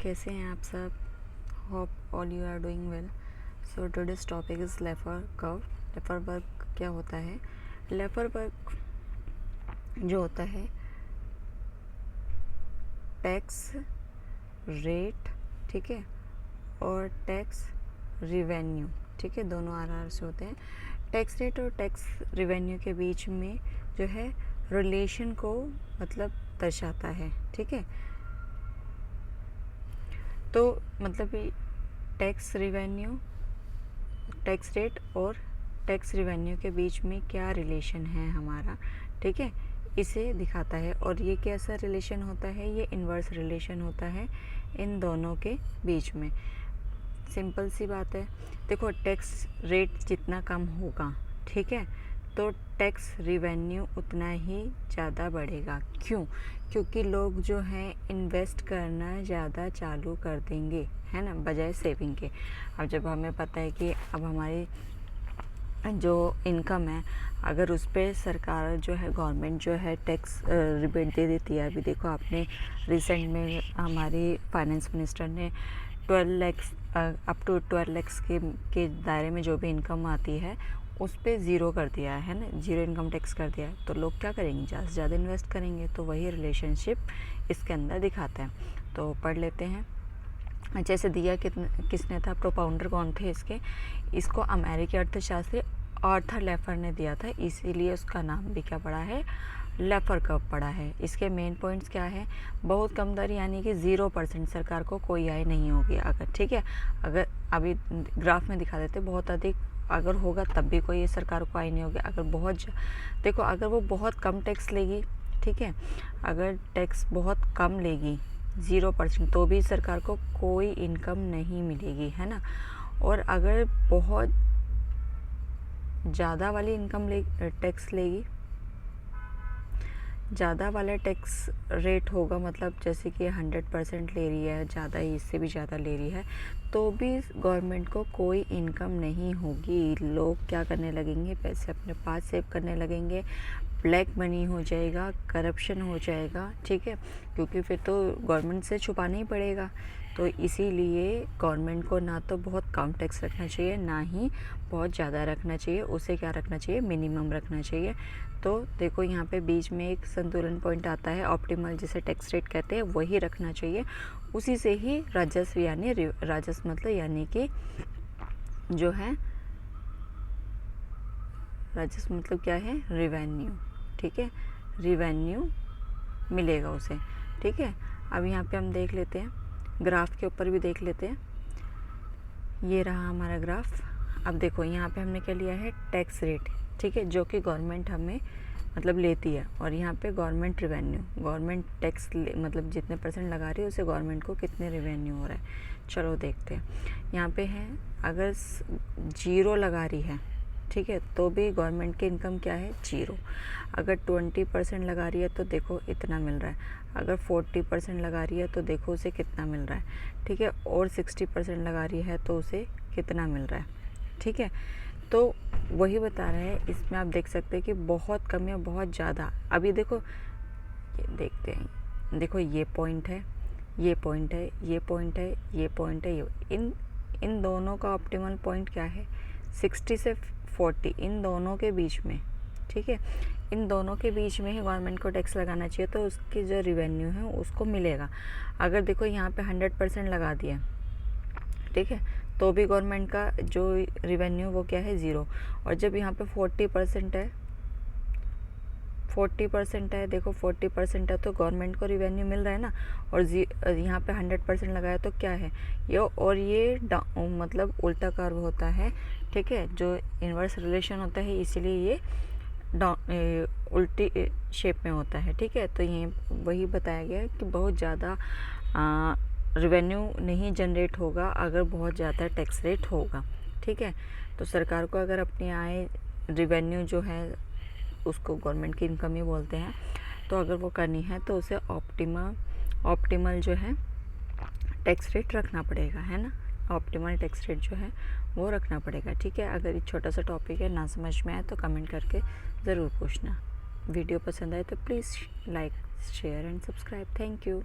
कैसे हैं आप सब? Hope all you are doing well. So today's topic is Laffer curve. Laffer वर्क क्या होता है? लेफर वर्क जो होता है टैक्स रेट, ठीक है, और टैक्स रिवेन्यू, ठीक है, दोनों आर से होते हैं. टैक्स रेट और टैक्स रिवेन्यू के बीच में जो है रिलेशन को मतलब दर्शाता है, ठीक है. तो मतलब टैक्स रिवेन्यू, टैक्स रेट और टैक्स रिवेन्यू के बीच में क्या रिलेशन है हमारा, ठीक है, इसे दिखाता है. और ये कैसा रिलेशन होता है? ये इन्वर्स रिलेशन होता है इन दोनों के बीच में. सिंपल सी बात है. देखो, टैक्स रेट जितना कम होगा, ठीक है, तो टैक्स रिवेन्यू उतना ही ज़्यादा बढ़ेगा. क्यों? क्योंकि लोग जो हैं इन्वेस्ट करना ज़्यादा चालू कर देंगे, है ना, बजाय सेविंग के. अब जब हमें पता है कि अब हमारी जो इनकम है, अगर उस पर सरकार जो है, गवर्नमेंट जो है टैक्स रिबेट दे देती है. अभी देखो, आपने रिसेंट में हमारी फाइनेंस मिनिस्टर ने 12 लैक्स अप टू 12 लैक्स के दायरे में जो भी इनकम आती है उस पर ज़ीरो कर दिया है ना, ज़ीरो इनकम टैक्स कर दिया है. तो लोग क्या करेंगे? ज़्यादा से ज़्यादा इन्वेस्ट करेंगे. तो वही रिलेशनशिप इसके अंदर दिखाता है. तो पढ़ लेते हैं. जैसे दिया किसने था? प्रोपाउंडर कौन थे इसके? इसको अमेरिकी अर्थशास्त्री आर्थर लेफर ने दिया था, इसीलिए उसका नाम भी क्या पड़ा है? लेफर कर्व पड़ा है. इसके मेन पॉइंट्स क्या है? बहुत कम दर, यानी कि 0% सरकार को कोई आय नहीं होगी अगर, ठीक है. अगर अभी ग्राफ में दिखा देते, बहुत अधिक अगर होगा तब भी कोई सरकार को आय नहीं होगी. अगर बहुत देखो, अगर वो बहुत कम टैक्स लेगी, ठीक है, अगर टैक्स बहुत कम लेगी 0%, तो भी सरकार को कोई इनकम नहीं मिलेगी, है ना. और अगर बहुत ज़्यादा वाली इनकम टैक्स लेगी, ज़्यादा वाला टैक्स रेट होगा, मतलब जैसे कि 100% ले रही है, ज़्यादा ही, इससे भी ज़्यादा ले रही है, तो भी गवर्नमेंट को कोई इनकम नहीं होगी. लोग क्या करने लगेंगे? पैसे अपने पास सेव करने लगेंगे, ब्लैक मनी हो जाएगा, करप्शन हो जाएगा, ठीक है, क्योंकि फिर तो गवर्नमेंट से छुपाना ही पड़ेगा. तो इसीलिए गवर्नमेंट को ना तो बहुत कम टैक्स रखना चाहिए, ना ही बहुत ज़्यादा रखना चाहिए. उसे क्या रखना चाहिए? मिनिमम रखना चाहिए. तो देखो, यहाँ पे बीच में एक संतुलन पॉइंट आता है, ऑप्टिमल, जिसे टैक्स रेट कहते हैं, वही रखना चाहिए. उसी से ही राजस्व, यानी राजस्व मतलब यानी कि जो है राजस्व मतलब क्या है? रिवेन्यू, ठीक है, रिवेन्यू मिलेगा उसे, ठीक है. अब यहाँ पे हम देख लेते हैं, ग्राफ के ऊपर भी देख लेते हैं. ये रहा हमारा ग्राफ. अब देखो, यहाँ पे हमने क्या लिया है? टैक्स रेट, ठीक है, जो कि गवर्नमेंट हमें मतलब लेती है. और यहाँ पे गवर्नमेंट रिवेन्यू, गवर्नमेंट टैक्स मतलब जितने % लगा रही है उसे गवर्नमेंट को कितने रिवेन्यू हो रहा है. चलो देखते हैं. यहाँ पे है, अगर 0 लगा रही है, ठीक है, तो भी गवर्नमेंट की इनकम क्या है? 0. अगर 20% लगा रही है तो देखो इतना मिल रहा है. अगर 40% लगा रही है तो देखो उसे कितना मिल रहा है, ठीक है. और 60% लगा रही है तो उसे कितना मिल रहा है, ठीक है. तो वही बता रहे हैं. इसमें आप देख सकते हैं कि बहुत कम या बहुत ज़्यादा. अभी देखो, ये देखते हैं, देखो ये पॉइंट है, ये पॉइंट है, ये पॉइंट है, ये पॉइंट है, ये इन दोनों का ऑप्टिमल पॉइंट क्या है? 60 से 40, इन दोनों के बीच में, ठीक है, इन दोनों के बीच में ही गवर्नमेंट को टैक्स लगाना चाहिए, तो उसकी जो रिवेन्यू है उसको मिलेगा. अगर देखो यहाँ पे 100% लगा दिया, ठीक है, तो भी गवर्नमेंट का जो रिवेन्यू वो क्या है? 0. और जब यहाँ पे 40% है, 40% है, देखो 40% है, तो गवर्नमेंट को रिवेन्यू मिल रहा है ना. और यहाँ पे 100% लगाया तो क्या है ये? और ये मतलब उल्टा कर्व होता है, ठीक है, जो इन्वर्स रिलेशन होता है, इसीलिए ये उल्टी शेप में होता है, ठीक है. तो ये वही बताया गया कि बहुत ज़्यादा रिवेन्यू नहीं जनरेट होगा अगर बहुत ज़्यादा टैक्स रेट होगा, ठीक है. तो सरकार को अगर अपनी आय, रिवेन्यू जो है उसको गवर्नमेंट की इनकम ही बोलते हैं, तो अगर वो करनी है तो उसे ऑप्टिमल जो है टैक्स रेट रखना पड़ेगा, है ना. ऑप्टिमल टैक्स रेट जो है वो रखना पड़ेगा, ठीक है. अगर ये छोटा सा टॉपिक है, ना समझ में आए तो कमेंट करके ज़रूर पूछना. वीडियो पसंद आए तो please like, share and subscribe. Thank you.